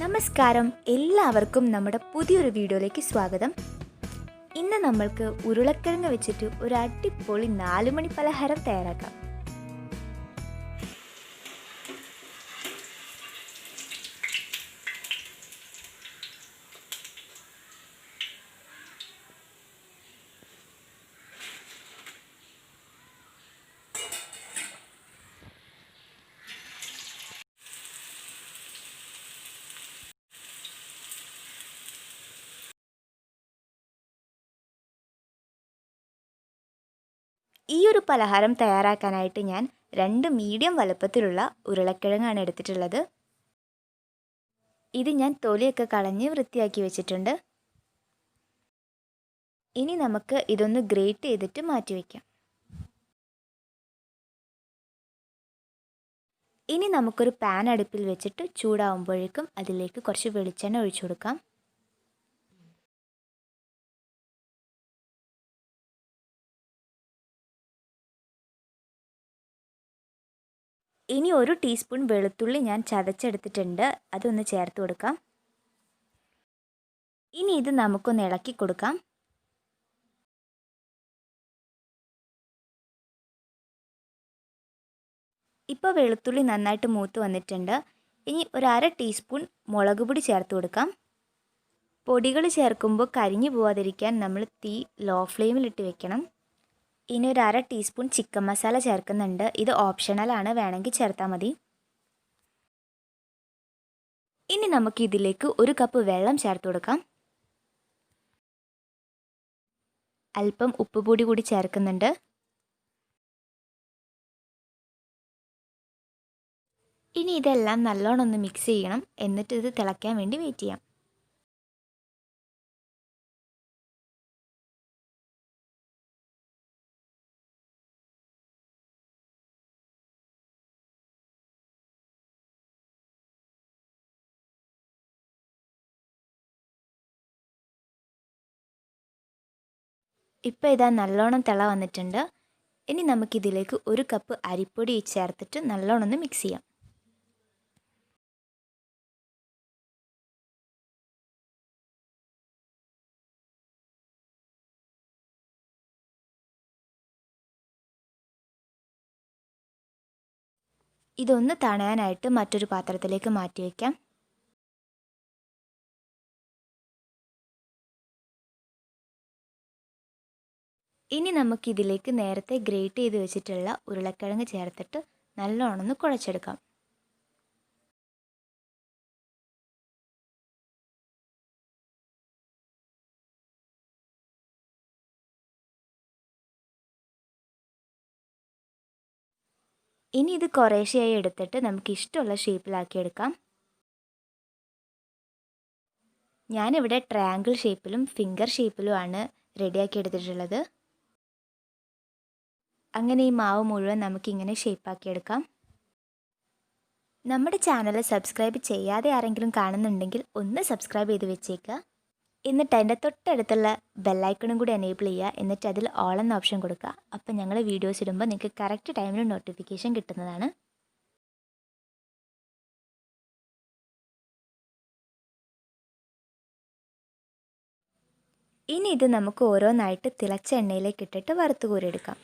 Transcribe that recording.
നമസ്കാരം, എല്ലാവർക്കും നമ്മുടെ പുതിയൊരു വീഡിയോയിലേക്ക് സ്വാഗതം. ഇന്ന് നമ്മൾക്ക് ഉരുളക്കിഴങ്ങ് വെച്ചിട്ട് ഒരു അടിപൊളി 4 മണി പലഹാരം തയ്യാറാക്കാം. ഈ ഒരു പലഹാരം തയ്യാറാക്കാനായിട്ട് ഞാൻ 2 മീഡിയം വലുപ്പത്തിലുള്ള ഉരുളക്കിഴങ്ങാണ് എടുത്തിട്ടുള്ളത്. ഇത് ഞാൻ തൊലിയൊക്കെ കളഞ്ഞ് വൃത്തിയാക്കി വെച്ചിട്ടുണ്ട്. ഇനി നമുക്ക് ഇതൊന്ന് ഗ്രേറ്റ് ചെയ്തിട്ട് മാറ്റി വയ്ക്കാം. ഇനി നമുക്കൊരു പാൻ അടുപ്പിൽ വെച്ചിട്ട് ചൂടാവുമ്പോഴേക്കും അതിലേക്ക് കുറച്ച് വെളിച്ചെണ്ണ ഒഴിച്ചു കൊടുക്കാം. ഇനി 1 ടീസ്പൂൺ വെളുത്തുള്ളി ഞാൻ ചതച്ചെടുത്തിട്ടുണ്ട്, അതൊന്ന് ചേർത്ത് കൊടുക്കാം. ഇനി ഇത് നമുക്കൊന്ന് ഇളക്കി കൊടുക്കാം. ഇപ്പോൾ വെളുത്തുള്ളി നന്നായിട്ട് മൂത്ത് വന്നിട്ടുണ്ട്. ഇനി ഒരു 1/2 ടീസ്പൂൺ മുളക് പൊടി ചേർത്ത് കൊടുക്കാം. പൊടികൾ ചേർക്കുമ്പോൾ കരിഞ്ഞു പോവാതിരിക്കാൻ നമ്മൾ തീ ലോ ഫ്ലെയിമിലിട്ട് വെക്കണം. ഇനി ഒരു 1/2 ടീസ്പൂൺ ചിക്കൻ മസാല ചേർക്കുന്നുണ്ട്. ഇത് ഓപ്ഷണലാണ്, വേണമെങ്കിൽ ചേർത്താൽ മതി. ഇനി നമുക്ക് ഇതിലേക്ക് 1 കപ്പ് വെള്ളം ചേർത്ത് കൊടുക്കാം. അല്പം ഉപ്പുപൊടി കൂടി ചേർക്കുന്നുണ്ട്. ഇനി ഇതെല്ലാം നല്ലോണം ഒന്ന് മിക്സ് ചെയ്യണം. എന്നിട്ട് ഇത് തിളയ്ക്കാൻ വേണ്ടി വെയിറ്റ് ചെയ്യാം. ഇപ്പോൾ ഇതാ നല്ലോണം തിള വന്നിട്ടുണ്ട്. ഇനി നമുക്കിതിലേക്ക് 1 കപ്പ് അരിപ്പൊടി ചേർത്തിട്ട് നല്ലോണം ഒന്ന് മിക്സ് ചെയ്യാം. ഇതൊന്ന് തണയാനായിട്ട് മറ്റൊരു പാത്രത്തിലേക്ക് മാറ്റി വയ്ക്കാം. ഇനി നമുക്കിതിലേക്ക് നേരത്തെ ഗ്രേറ്റ് ചെയ്ത് വെച്ചിട്ടുള്ള ഉരുളക്കിഴങ്ങ് ചേർത്തിട്ട് നല്ലോണം ഒന്ന് കുഴച്ചെടുക്കാം. ഇനി ഇത് കുറേശ്ശെയായി എടുത്തിട്ട് നമുക്ക് ഇഷ്ടമുള്ള ഷേപ്പിലാക്കിയെടുക്കാം. ഞാനിവിടെ ട്രയാങ്കിൾ ഷേപ്പിലും ഫിംഗർ ഷേപ്പിലുമാണ് റെഡിയാക്കി എടുത്തിട്ടുള്ളത്. അങ്ങനെ ഈ മാവ് മുഴുവൻ നമുക്കിങ്ങനെ ഷേപ്പാക്കിയെടുക്കാം. നമ്മുടെ ചാനൽ സബ്സ്ക്രൈബ് ചെയ്യാതെ ആരെങ്കിലും കാണുന്നുണ്ടെങ്കിൽ ഒന്ന് സബ്സ്ക്രൈബ് ചെയ്ത് വെച്ചേക്കുക. എന്നിട്ട് അതിൻ്റെ തൊട്ടടുത്തുള്ള ബെല്ലൈക്കണും കൂടി എനേബിൾ ചെയ്യുക. എന്നിട്ട് അതിൽ ഓൾ എന്ന ഓപ്ഷൻ കൊടുക്കുക. അപ്പോൾ ഞങ്ങൾ വീഡിയോസ് ഇടുമ്പോൾ നിങ്ങൾക്ക് കറക്റ്റ് ടൈമിൽ നോട്ടിഫിക്കേഷൻ കിട്ടുന്നതാണ്. ഇനി ഇത് നമുക്ക് ഓരോന്നായിട്ട് തിളച്ച എണ്ണയിലേക്ക് ഇട്ടിട്ട് വറുത്ത് കോരിയെടുക്കാം.